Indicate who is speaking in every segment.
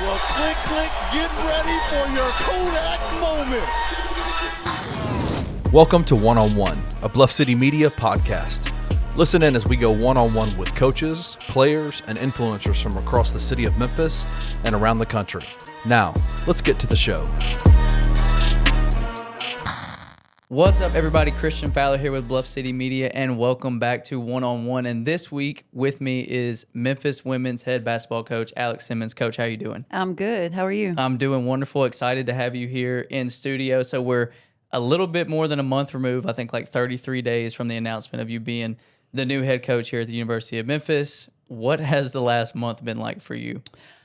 Speaker 1: Well, click, click, get ready for your Kodak moment.
Speaker 2: Welcome to One-on-One, a Bluff City Media podcast. Listen in as we go one-on-one with coaches, players, and influencers from across the city of Memphis and around the country. Now, let's get to the show.
Speaker 3: What's up, everybody? Christian Fowler here with Bluff City Media, and welcome back to One-on-One. And this week with me is Memphis women's head basketball coach, Alex Simmons. Coach, how you doing?
Speaker 4: I'm good. How are you?
Speaker 3: I'm doing wonderful. Excited to have you here in studio. So we're a little bit more than a month removed, I think like 33 days from the announcement of you being the new head coach here at the University of Memphis. What has the last month been like for you?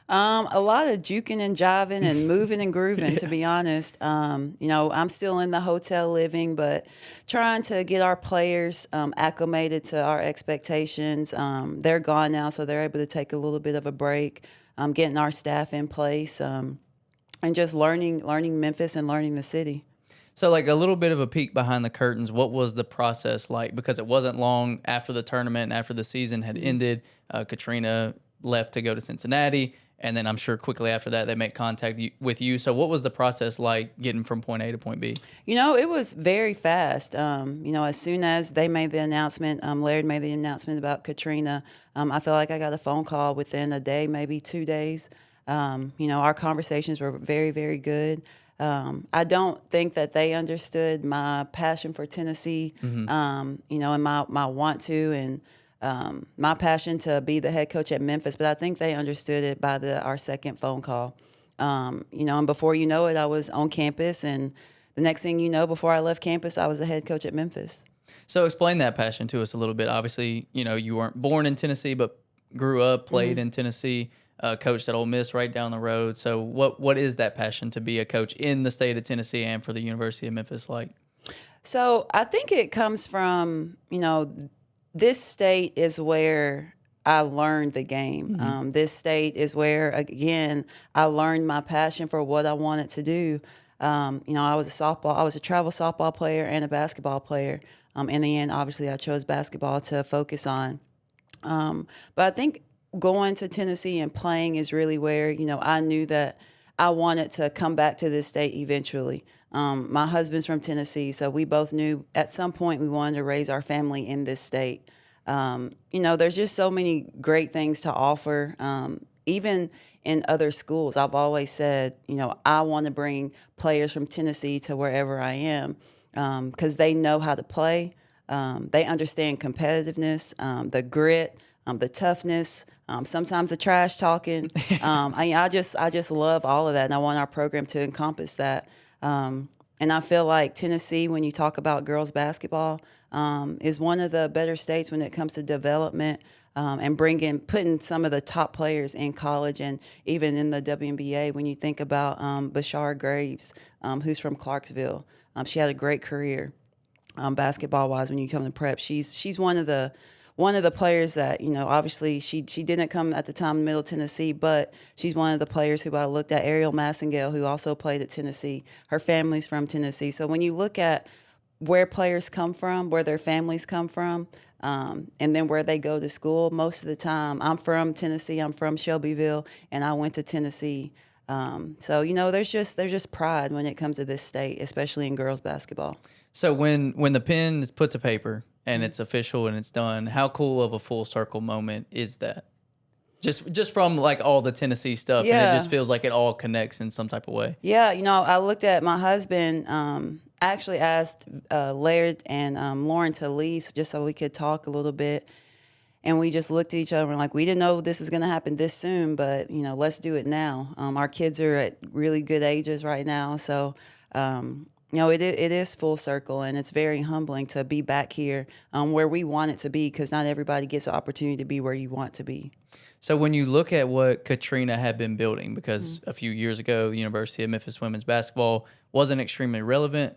Speaker 4: A lot of juking and jiving and moving and grooving, to be honest. I'm still in the hotel living, but trying to get our players acclimated to our expectations. They're gone now, so they're able to take a little bit of a break, getting our staff in place, and just learning Memphis and learning the city.
Speaker 3: So like a little bit of a peek behind the curtains, what was the process like? Because it wasn't long after the tournament and after the season had ended. Katrina left to go to Cincinnati. And then I'm sure quickly after that, they make contact with you. So what was the process like getting from point A to point B?
Speaker 4: It was very fast. As soon as they made the announcement, Laird made the announcement about Katrina, I feel like I got a phone call within a day, maybe 2 days. Our conversations were very, very good. I don't think that they understood my passion for Tennessee, and my want to and my passion to be the head coach at Memphis, but I think they understood it by our second phone call. And before you know it, I was on campus, and the next thing you know, before I left campus, I was the head coach at Memphis.
Speaker 3: So explain that passion to us a little bit. Obviously, you weren't born in Tennessee, but grew up, played in Tennessee, coached at Ole Miss right down the road. So what is that passion to be a coach in the state of Tennessee and for the University of Memphis like?
Speaker 4: So I think it comes from, this state is where I learned the game. This state is where, again, I learned my passion for what I wanted to do. I was a travel softball player and a basketball player. In the end, obviously, I chose basketball to focus on. But I think going to Tennessee and playing is really where, I knew that I wanted to come back to this state eventually. My husband's from Tennessee, so we both knew at some point we wanted to raise our family in this state. There's just so many great things to offer. Even in other schools, I've always said, I want to bring players from Tennessee to wherever I am because they know how to play. They understand competitiveness, the grit, the toughness, sometimes the trash talking. I just love all of that, and I want our program to encompass that. And I feel like Tennessee, when you talk about girls basketball, is one of the better states when it comes to development and putting some of the top players in college and even in the WNBA. When you think about Bashar Graves, who's from Clarksville, she had a great career basketball-wise. When you come to prep, she's one of the players that, obviously she didn't come at the time in Middle Tennessee, but she's one of the players who I looked at, Ariel Massengale, who also played at Tennessee. Her family's from Tennessee. So when you look at where players come from, where their families come from, and then where they go to school, most of the time, I'm from Tennessee, I'm from Shelbyville, and I went to Tennessee. So there's just pride when it comes to this state, especially in girls basketball.
Speaker 3: So when the pen is put to paper, and it's official and it's done, how cool of a full circle moment is that? Just from like all the Tennessee stuff, and it just feels like it all connects in some type of way.
Speaker 4: Yeah, I looked at my husband. I actually asked Laird and Lauren to leave just so we could talk a little bit, and we just looked at each other and like, we didn't know this was going to happen this soon, but let's do it now. Our kids are at really good ages right now, so. It is full circle, and it's very humbling to be back here where we want it to be because not everybody gets the opportunity to be where you want to be.
Speaker 3: So when you look at what Katrina had been building, because a few years ago, the University of Memphis women's basketball wasn't extremely relevant.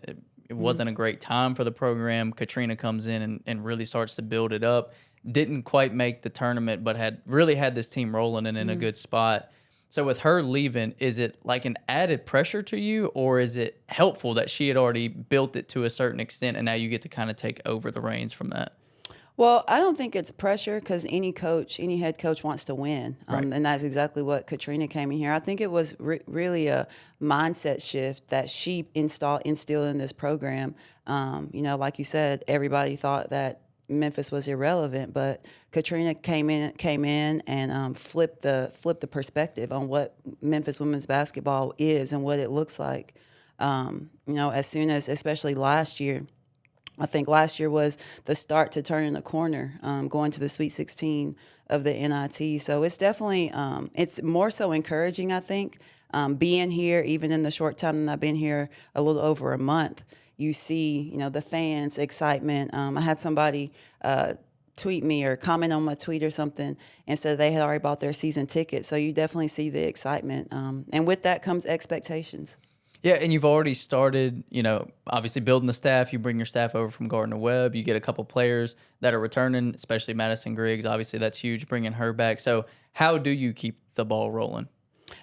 Speaker 3: It wasn't a great time for the program. Katrina comes in and really starts to build it up. Didn't quite make the tournament, but had this team rolling and in a good spot. So with her leaving, is it like an added pressure to you, or is it helpful that she had already built it to a certain extent and now you get to kind of take over the reins from that?
Speaker 4: Well, I don't think it's pressure because any coach, any head coach wants to win.
Speaker 3: Right.
Speaker 4: And that's exactly what Katrina came in here. I think it was really a mindset shift that she instilled in this program. Like you said, everybody thought that Memphis was irrelevant, but Katrina came in and flipped the perspective on what Memphis women's basketball is and what it looks like. As soon as, especially last year, I think last year was the start to turning the corner, going to the Sweet 16 of the NIT. So it's definitely, it's more so encouraging, I think, being here, even in the short time that I've been here, a little over a month. You see, the fans' excitement. I had somebody tweet me or comment on my tweet or something and said they had already bought their season ticket. So you definitely see the excitement. And with that comes expectations.
Speaker 3: Yeah, and you've already started, obviously building the staff. You bring your staff over from Gardner-Webb. You get a couple players that are returning, especially Madison Griggs. Obviously, that's huge, bringing her back. So how do you keep the ball rolling?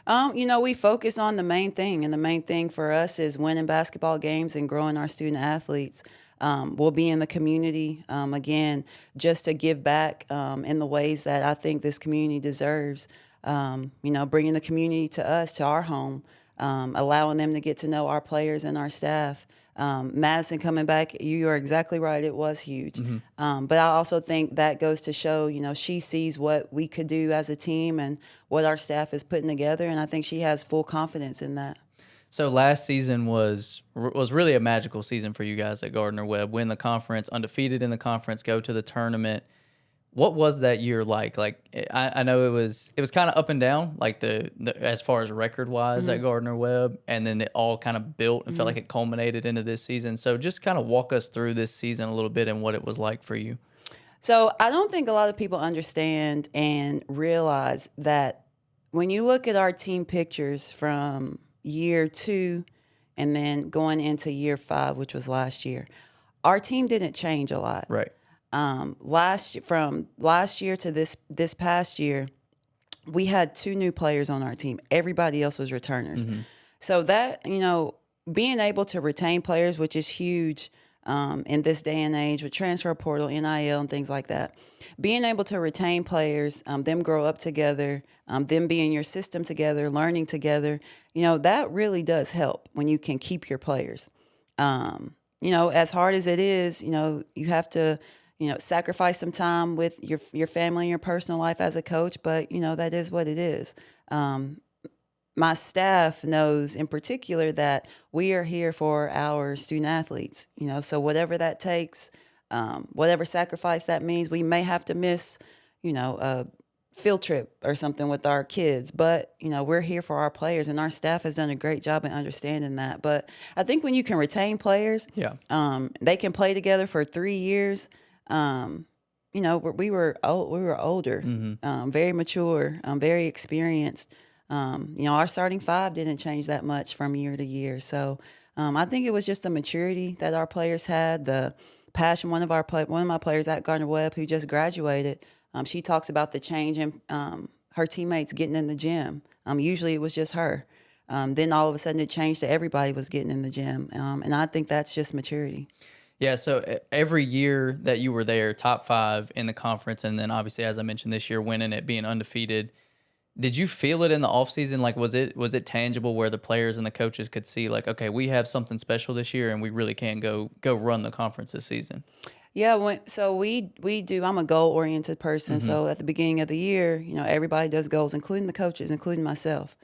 Speaker 4: We focus on the main thing, and the main thing for us is winning basketball games and growing our student athletes. We'll be in the community, again, just to give back in the ways that I think this community deserves. Bringing the community to us, to our home. Allowing them to get to know our players and our staff. Madison coming back, you are exactly right. It was huge. Mm-hmm. But I also think that goes to show, she sees what we could do as a team and what our staff is putting together. And I think she has full confidence in that.
Speaker 3: So last season was really a magical season for you guys at Gardner-Webb. Win the conference, undefeated in the conference, go to the tournament. What was that year like? Like I know it was kind of up and down, like the as far as record wise at Gardner-Webb, and then it all kind of built and felt like it culminated into this season. So just kind of walk us through this season a little bit and what it was like for you.
Speaker 4: So I don't think a lot of people understand and realize that when you look at our team pictures from year 2 and then going into year 5, which was last year, our team didn't change a lot.
Speaker 3: Right.
Speaker 4: From last year to this past year, we had 2 new players on our team. Everybody else was returners. Mm-hmm. So that, being able to retain players, which is huge in this day and age with transfer portal, NIL, and things like that. Being able to retain players, them grow up together, them be in your system together, learning together, that really does help when you can keep your players. As hard as it is, you have to sacrifice some time with your family and your personal life as a coach, but, that is what it is. My staff knows in particular that we are here for our student athletes, so whatever that takes, whatever sacrifice that means, we may have to miss, a field trip or something with our kids, but, we're here for our players, and our staff has done a great job in understanding that. But I think when you can retain players, they can play together for 3 years. We were older, very mature, very experienced. Our starting 5 didn't change that much from year to year. So I think it was just the maturity that our players had, the passion. One of my players at Gardner-Webb who just graduated, she talks about the change in her teammates getting in the gym. Usually it was just her. Then all of a sudden it changed to everybody was getting in the gym. And I think that's just maturity.
Speaker 3: Yeah, so every year that you were there, top 5 in the conference, and then obviously, as I mentioned, this year winning it, being undefeated, did you feel it in the offseason? Like, was it tangible where the players and the coaches could see, like, okay, we have something special this year, and we really can go run the conference this season?
Speaker 4: Yeah, we do. I'm a goal-oriented person, so at the beginning of the year, everybody does goals, including the coaches, including myself.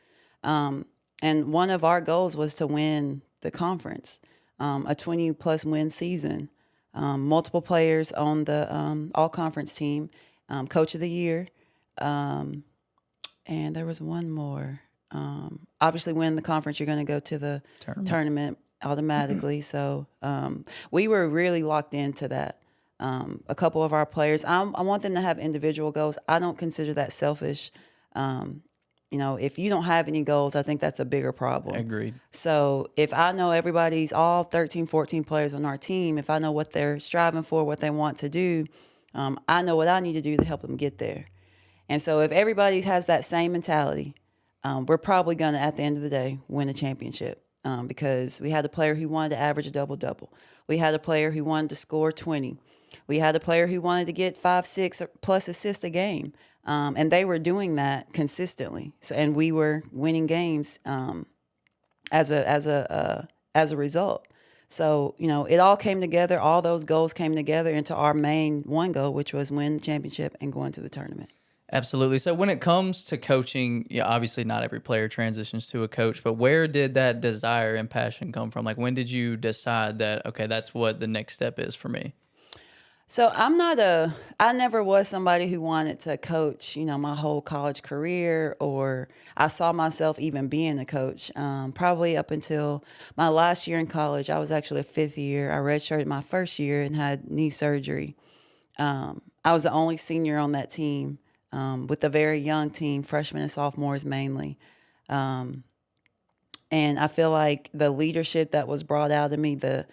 Speaker 4: And one of our goals was to win the conference. A 20-plus win season, multiple players on the all-conference team, coach of the year, and there was one more. Obviously, win the conference, you're going to go to the tournament automatically. So we were really locked into that. A couple of our players, I want them to have individual goals. I don't consider that selfish. If you don't have any goals, I think that's a bigger problem.
Speaker 3: Agreed.
Speaker 4: So if I know all 13, 14 players on our team, if I know what they're striving for, what they want to do, I know what I need to do to help them get there. And so if everybody has that same mentality, we're probably going to, at the end of the day, win a championship because we had a player who wanted to average a double-double. We had a player who wanted to score 20. We had a player who wanted to get 5, 6 plus assists a game. And they were doing that consistently. So, and we were winning games as a result. So, it all came together. All those goals came together into our main one goal, which was win the championship and go into the tournament.
Speaker 3: Absolutely. So when it comes to coaching, obviously not every player transitions to a coach, but where did that desire and passion come from? Like, when did you decide that, okay, that's what the next step is for me?
Speaker 4: So I never was somebody who wanted to coach, my whole college career, or I saw myself even being a coach. Probably up until my last year in college. I was actually a fifth year. I redshirted my first year and had knee surgery. I was the only senior on that team. With a very young team, freshmen and sophomores mainly. And I feel like the leadership that was brought out of me, the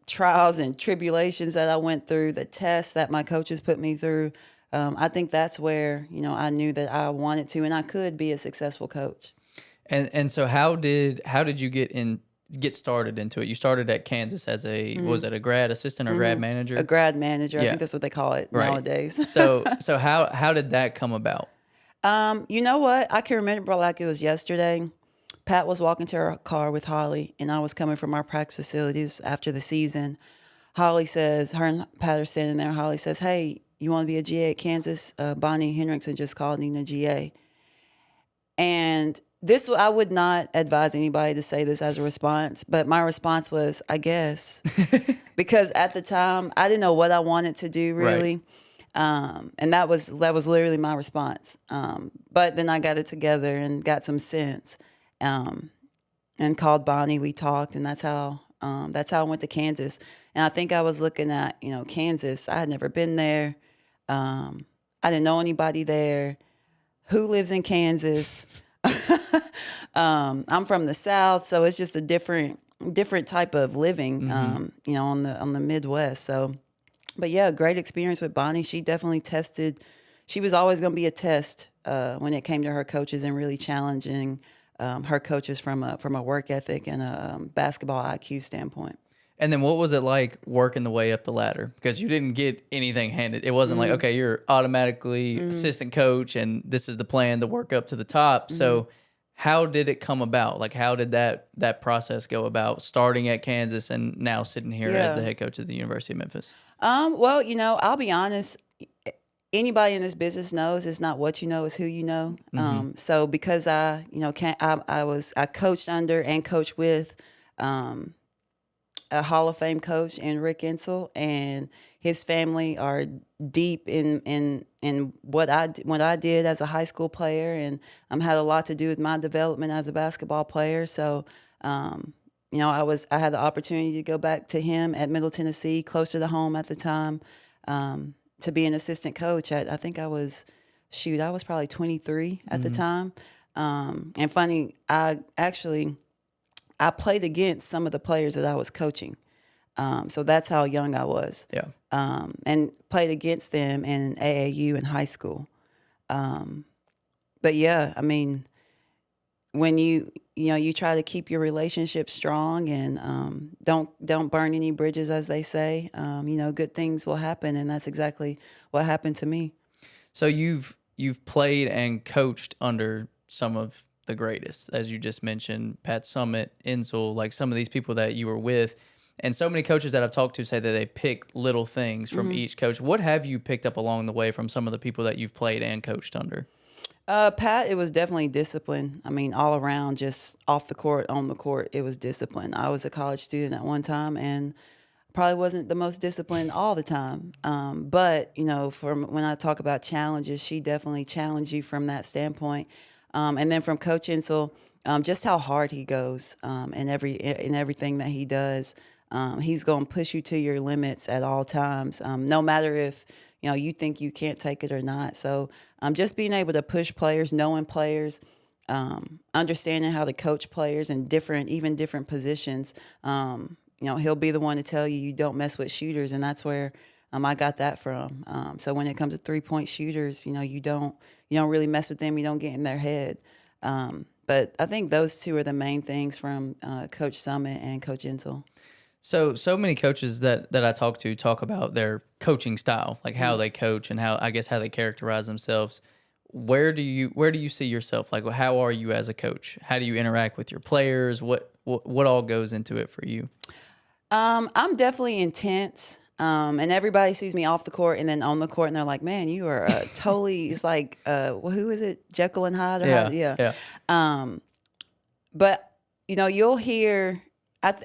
Speaker 4: trials and tribulations that I went through, the tests that my coaches put me through, I think that's where, I knew that I wanted to and I could be a successful coach.
Speaker 3: And so how did you get started into it? You started at Kansas as was it a grad assistant or grad manager?
Speaker 4: A grad manager.
Speaker 3: Yeah.
Speaker 4: I think that's what they call it nowadays.
Speaker 3: So how did that come about?
Speaker 4: You know what? I can remember like it was yesterday. Pat was walking to her car with Holly, and I was coming from our practice facilities after the season. Holly says, her and Pat are standing there. Holly says, "Hey, you want to be a GA at Kansas? Bonnie Hendrickson just called needing a GA." And this, I would not advise anybody to say this as a response, but my response was, I guess, because at the time I didn't know what I wanted to do really. Right. And that was literally my response. But then I got it together and got some sense, and called Bonnie. We talked, and that's how I went to Kansas. And I think I was looking at, Kansas. I had never been there. I didn't know anybody there. Who lives in Kansas? I'm from the South, so it's just a different type of living, on the Midwest. So, but yeah, great experience with Bonnie. She definitely tested. She was always going to be a test when it came to her coaches and really challenging her coaches from a work ethic and a basketball IQ standpoint.
Speaker 3: And then what was it like working the way up the ladder? Because you didn't get anything handed. It wasn't like, okay, you're automatically assistant coach and this is the plan to work up to the top. So how did it come about? Like, how did that process go about, starting at Kansas and now sitting here as the head coach of the University of Memphis? Well,
Speaker 4: I'll be honest. Anybody in this business knows it's not what you know, it's who you know. So because I coached under and coached with a Hall of Fame coach in Rick Insel, and his family are deep in what I did as a high school player, and had a lot to do with my development as a basketball player. So, I had the opportunity to go back to him at Middle Tennessee, closer to home at the time, to be an assistant coach. I think I was probably 23 at the time. And funny, I played against some of the players that I was coaching. So that's how young I was.
Speaker 3: Yeah.
Speaker 4: And played against them in AAU in high school. But yeah, I mean, when you try to keep your relationship strong and don't burn any bridges, as they say, good things will happen. And that's exactly what happened to me.
Speaker 3: So you've played and coached under some of the greatest, as you just mentioned, Pat Summitt, Insel, like some of these people that you were with. And so many coaches that I've talked to say that they pick little things from each coach. What have you picked up along the way from some of the people that you've played and coached under?
Speaker 4: Pat, it was definitely discipline. I mean, all around, just off the court, on the court, it was discipline. I was a college student at one time and probably wasn't the most disciplined all the time. But, from when I talk about challenges, she definitely challenged you from that standpoint. And then from Coach Insel, just how hard he goes in everything that he does. He's going to push you to your limits at all times, no matter if you think you can't take it or not. So just being able to push players, knowing players, understanding how to coach players in different positions. He'll be the one to tell you don't mess with shooters, and that's where I got that from. So when it comes to 3-point shooters, you don't really mess with them. You don't get in their head. But I think those two are the main things from Coach Summitt and Coach Insel.
Speaker 3: So many coaches that I talk to talk about their coaching style, like how they coach and how they characterize themselves. Where do you see yourself? Like, how are you as a coach? How do you interact with your players? What all goes into it for you?
Speaker 4: I'm definitely intense. And everybody sees me off the court and then on the court, and they're like, "Man, you are totally." It's like, who is it? Jekyll and Hyde? Or Hyde? Yeah. But you'll hear.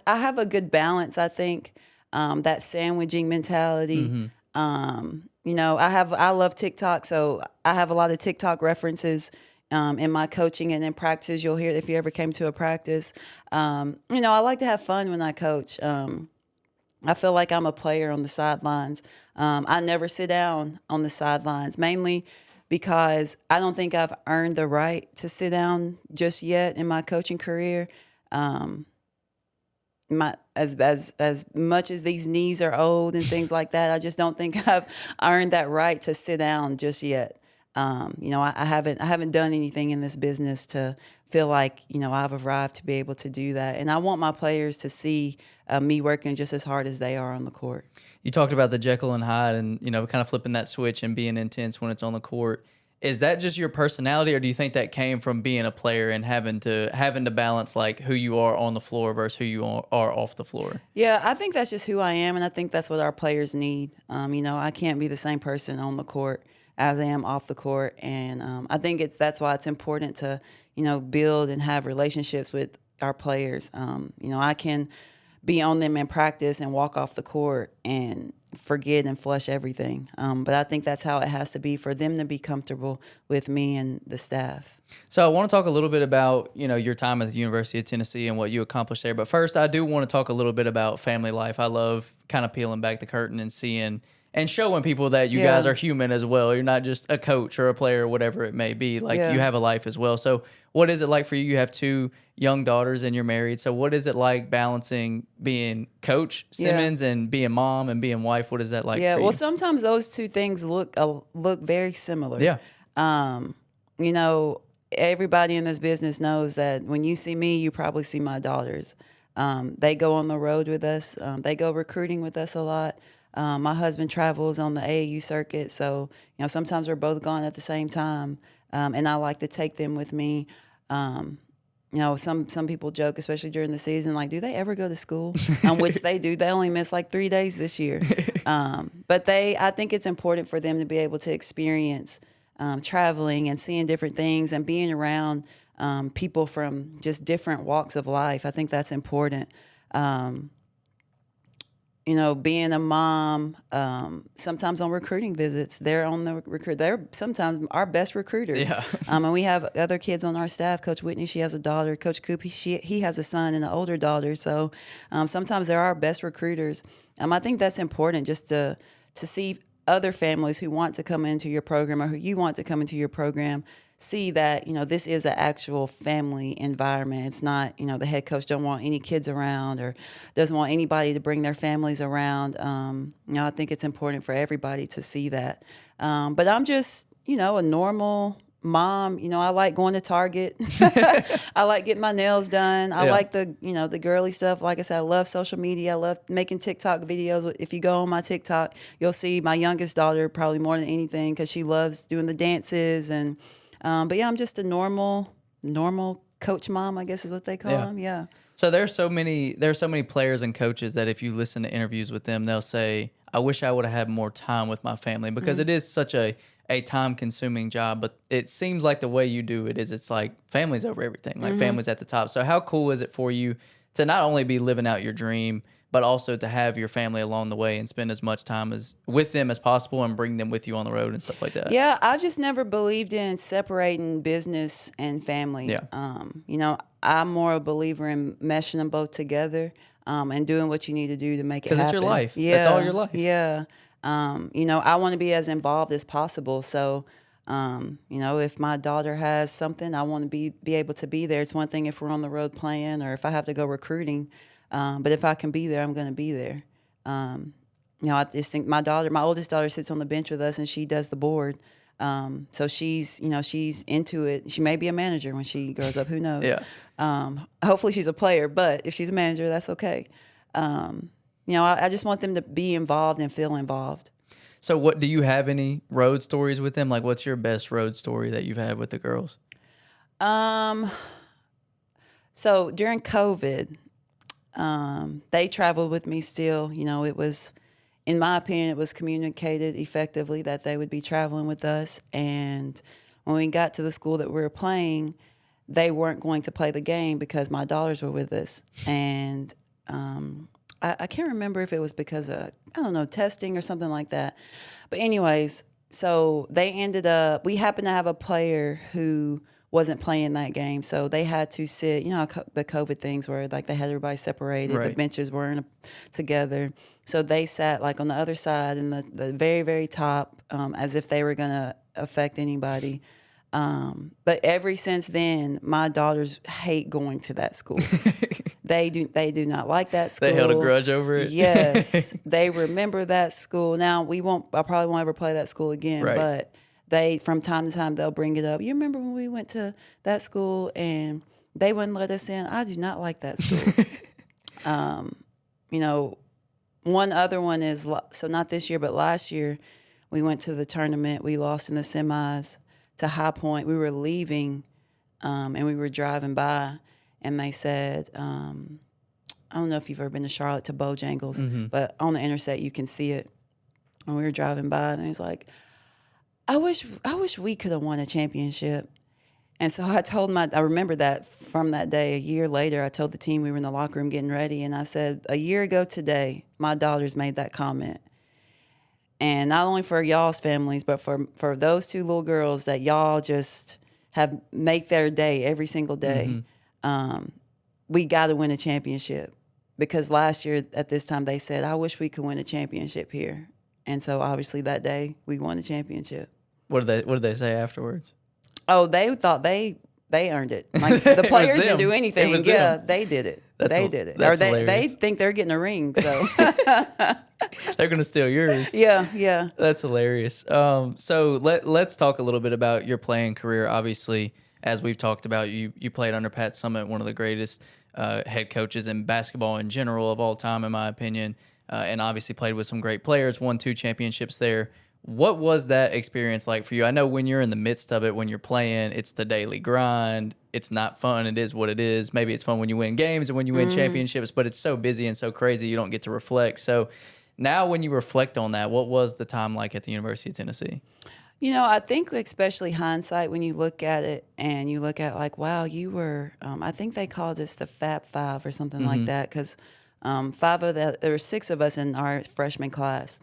Speaker 4: I have a good balance. I think that sandwiching mentality. I love TikTok, so I have a lot of TikTok references in my coaching and in practice. You'll hear if you ever came to a practice. I like to have fun when I coach. I feel like I'm a player on the sidelines. I never sit down on the sidelines, mainly because I don't think I've earned the right to sit down just yet in my coaching career. As much as these knees are old and things like that, I just don't think I've earned that right to sit down just yet. I haven't done anything in this business to feel like I've arrived to be able to do that, and I want my players to see me working just as hard as they are on the court.
Speaker 3: You talked about the Jekyll and Hyde, and kind of flipping that switch and being intense when it's on the court. Is that just your personality, or do you think that came from being a player and having to balance like who you are on the floor versus who you are off the floor?
Speaker 4: Yeah, I think that's just who I am, and I think that's what our players need. I can't be the same person on the court as I am off the court, and I think that's why it's important to build and have relationships with our players. I can be on them in practice and walk off the court and forget and flush everything. But I think that's how it has to be for them to be comfortable with me and the staff.
Speaker 3: So I want to talk a little bit about, your time at the University of Tennessee and what you accomplished there. But first, I do want to talk a little bit about family life. I love kind of peeling back the curtain and seeing and showing people that you guys are human as well. You're not just a coach or a player or whatever it may be. Like you have a life as well. So what is it like for you? You have 2 young daughters and you're married. So what is it like balancing being Coach Simmons and being mom and being wife? What is that like for you?
Speaker 4: Well, sometimes those 2 things look very similar.
Speaker 3: Yeah.
Speaker 4: Everybody in this business knows that when you see me, you probably see my daughters. They go on the road with us. They go recruiting with us a lot. My husband travels on the AAU circuit, so sometimes we're both gone at the same time, and I like to take them with me. Some people joke, especially during the season, like, do they ever go to school? Which they do. They only miss like 3 days this year, but I think it's important for them to be able to experience traveling and seeing different things and being around people from just different walks of life. I think that's important. Being a mom, sometimes on recruiting visits, they're sometimes our best recruiters.
Speaker 3: Yeah.
Speaker 4: And we have other kids on our staff. Coach Whitney, she has a daughter. Coach Coop, he has a son and an older daughter. So sometimes they're our best recruiters. I think that's important, just to see other families who want to come into your program or who you want to come into your program, see that, this is an actual family environment. It's not, the head coach don't want any kids around or doesn't want anybody to bring their families around. I think it's important for everybody to see that. But I'm just, a normal mom. I like going to Target. I like getting my nails done. I like the girly stuff. Like I said, I love social media. I love making TikTok videos. If you go on my TikTok, you'll see my youngest daughter probably more than anything because she loves doing the dances. And but I'm just a normal coach mom, I guess is what they call them. Yeah.
Speaker 3: So there's so many players and coaches that if you listen to interviews with them, they'll say, I wish I would have had more time with my family because it is such a time-consuming job, but it seems like the way you do it is it's like family's over everything, like family's at the top. So how cool is it for you to not only be living out your dream, but also to have your family along the way and spend as much time with them as possible and bring them with you on the road and stuff like that?
Speaker 4: Yeah, I've just never believed in separating business and family.
Speaker 3: Yeah.
Speaker 4: I'm more a believer in meshing them both together and doing what you need to do to make it happen.
Speaker 3: Because it's your life.
Speaker 4: Yeah.
Speaker 3: That's all your life.
Speaker 4: Yeah. I want to be as involved as possible. So, if my daughter has something, I want to be able to be there. It's one thing if we're on the road playing or if I have to go recruiting. But if I can be there, I'm going to be there. I just think my oldest daughter sits on the bench with us and she does the board. So she's into it. She may be a manager when she grows up. Who knows?
Speaker 3: Yeah.
Speaker 4: Hopefully she's a player, but if she's a manager, that's okay. I just want them to be involved and feel involved.
Speaker 3: So what do you have any road stories with them? Like what's your best road story that you've had with the girls?
Speaker 4: So during COVID, they traveled with me still. It was, in my opinion, it was communicated effectively that they would be traveling with us. And when we got to the school that we were playing, they weren't going to play the game because my daughters were with us. And I can't remember if it was because of, testing or something like that. But anyways, so they ended up, we happened to have a player who wasn't playing that game. So they had to sit, the COVID things where like they had everybody separated,
Speaker 3: Right.
Speaker 4: The benches weren't together. So they sat like on the other side in the very, very top, as if they were going to affect anybody. But ever since then, my daughters hate going to that school. They do not like that school.
Speaker 3: They held a grudge over it.
Speaker 4: Yes, they remember that school. Now I probably won't ever play that school again.
Speaker 3: Right.
Speaker 4: But they, from time to time, they'll bring it up. You remember when we went to that school and they wouldn't let us in? I do not like that school. One other one is, so not this year, but last year, we went to the tournament. We lost in the semis to High Point. We were leaving, and we were driving by, and they said, I don't know if you've ever been to Charlotte to Bojangles, but on the interstate you can see it. And we were driving by, and he's like, I wish we could have won a championship. And so I remember that from that day, a year later, I told the team, we were in the locker room getting ready, and I said, a year ago today, my daughters made that comment. And not only for y'all's families, but for those two little girls that y'all just have make their day every single day, we got to win a championship. Because last year at this time, they said, I wish we could win a championship here. And so obviously that day, we won the championship.
Speaker 3: What did they say afterwards?
Speaker 4: Oh, they thought they earned it. Like the players didn't do anything.
Speaker 3: It was
Speaker 4: Yeah,
Speaker 3: them.
Speaker 4: they did it.
Speaker 3: They
Speaker 4: did it.
Speaker 3: that's
Speaker 4: Or they
Speaker 3: hilarious.
Speaker 4: think they're getting a ring. So
Speaker 3: They're gonna steal yours.
Speaker 4: yeah.
Speaker 3: That's hilarious. So let's talk a little bit about your playing career. Obviously, as we've talked about, you played under Pat Summitt, one of the greatest head coaches in basketball in general of all time, in my opinion, and obviously played with some great players, won 2 championships there. What was that experience like for you? I know when you're in the midst of it, when you're playing, it's the daily grind. It's not fun. It is what it is. Maybe it's fun when you win games and when you win championships, but it's so busy and so crazy you don't get to reflect. So now when you reflect on that, what was the time like at the University of Tennessee?
Speaker 4: I think especially hindsight, when you look at it and you look at like, wow, you were, I think they called us the Fab Five or something like that, because there were 6 of us in our freshman class.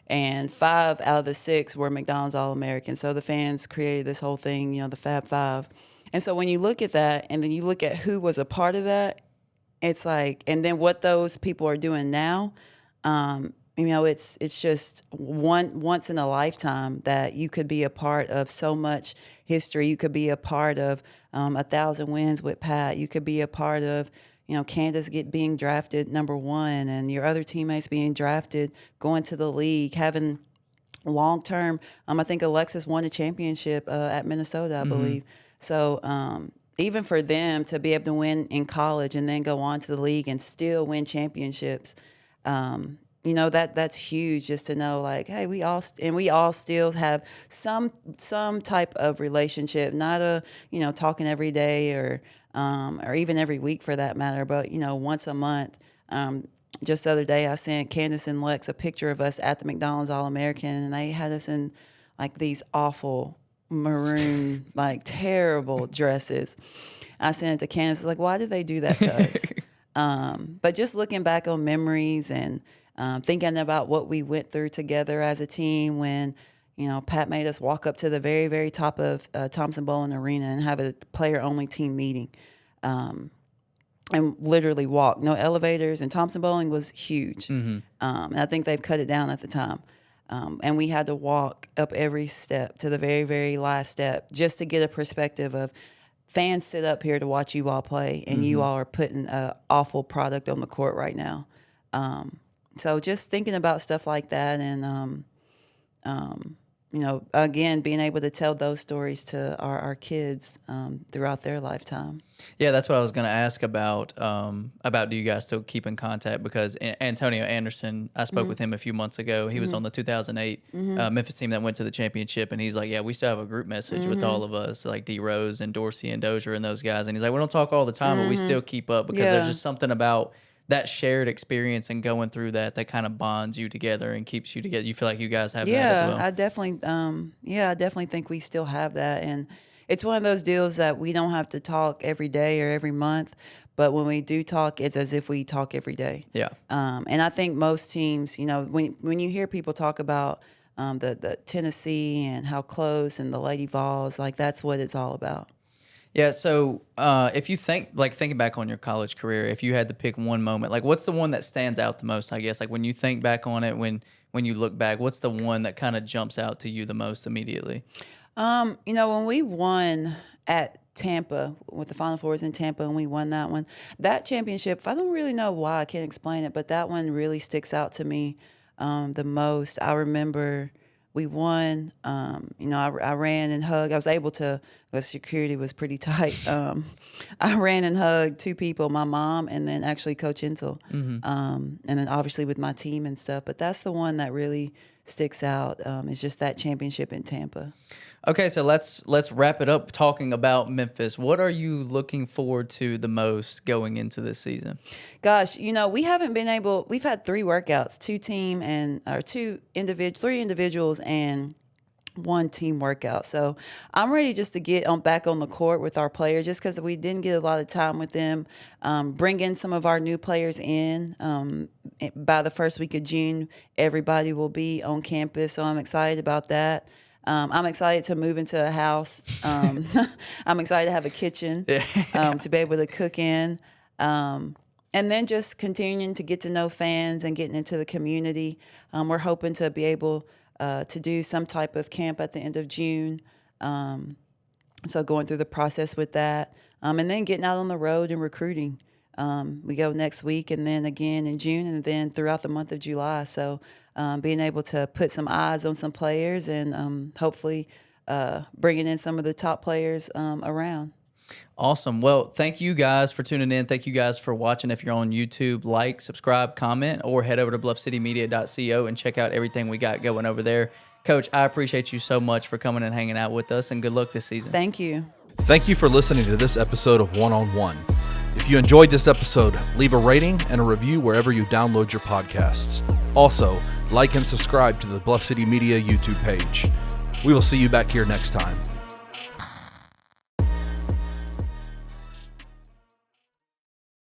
Speaker 4: And 5 out of the 6 were McDonald's All-American. So the fans created this whole thing, the Fab Five. And so when you look at that and then you look at who was a part of that, it's like, and then what those people are doing now, it's just once in a lifetime that you could be a part of so much history. You could be a part of 1,000 wins with Pat. You could be a part of Candace being drafted number 1 and your other teammates being drafted, going to the league, having long-term. I think Alexis won a championship at Minnesota, I believe. So even for them to be able to win in college and then go on to the league and still win championships, that's huge, just to know like, hey, we all still have some type of relationship, not talking every day or even every week for that matter, but once a month. Just the other day, I sent Candace and Lex a picture of us at the McDonald's All-American, and they had us in like these awful maroon, like terrible dresses. I sent it to Candace, like, why did they do that to us? But just looking back on memories and thinking about what we went through together as a team when, Pat made us walk up to the very, very top of Thompson Bowling Arena and have a player-only team meeting. And literally walk, no elevators. And Thompson Bowling was huge. And I think they've cut it down at the time. And we had to walk up every step to the very, very last step just to get a perspective of fans sit up here to watch you all play, and you all are putting an awful product on the court right now. So just thinking about stuff like that and, again, being able to tell those stories to our kids throughout their lifetime.
Speaker 3: Yeah, that's what I was going to ask about. Do you guys still keep in contact? Because Antonio Anderson, I spoke with him a few months ago. He was on the 2008 Memphis team that went to the championship, and he's like, "Yeah, we still have a group message with all of us, like D Rose and Dorsey and Dozier and those guys." And he's like, "We don't talk all the time, but we still keep up because there's just something about that shared experience and going through that kind of bonds you together and keeps you together." You feel like you guys have that as well?
Speaker 4: I definitely think we still have that. And it's one of those deals that we don't have to talk every day or every month, but when we do talk, it's as if we talk every day.
Speaker 3: Yeah.
Speaker 4: And I think most teams, when you hear people talk about the Tennessee and how close and the Lady Vols, like that's what it's all about.
Speaker 3: Yeah, so if you thinking back on your college career, if you had to pick one moment, like what's the one that stands out the most, I guess? Like when you think back on it, when you look back, what's the one that kind of jumps out to you the most immediately?
Speaker 4: When we won at Tampa, with the Final Fours in Tampa, and we won that championship, I don't really know why, I can't explain it, but that one really sticks out to me the most. I remember we won. I ran and hugged. I was able to, because security was pretty tight. I ran and hugged two people, my mom and then actually Coach Insel. And then obviously with my team and stuff. But that's the one that really sticks out. Is just that championship in Tampa.
Speaker 3: Okay, so let's wrap it up talking about Memphis. What are you looking forward to the most going into this season?
Speaker 4: Gosh, we haven't been able. We've had 3 workouts, 3 individuals and 1 team workout. So I'm ready just to get back on the court with our players, just because we didn't get a lot of time with them. Bring in some of our new players in. By the first week of June, everybody will be on campus, so I'm excited about that. I'm excited to move into a house. I'm excited to have a kitchen to be able to cook in. And then just continuing to get to know fans and getting into the community. We're hoping to be able to do some type of camp at the end of June. So going through the process with that. And then getting out on the road and recruiting. We go next week and then again in June and then throughout the month of July. So being able to put some eyes on some players and hopefully bringing in some of the top players around.
Speaker 3: Awesome. Well, thank you guys for tuning in. Thank you guys for watching. If you're on YouTube, like, subscribe, comment, or head over to bluffcitymedia.co and check out everything we got going over there. Coach, I appreciate you so much for coming and hanging out with us, and good luck this season.
Speaker 4: Thank you.
Speaker 2: Thank you for listening to this episode of One on One. If you enjoyed this episode, leave a rating and a review wherever you download your podcasts. Also, like and subscribe to the Bluff City Media YouTube page. We will see you back here next time.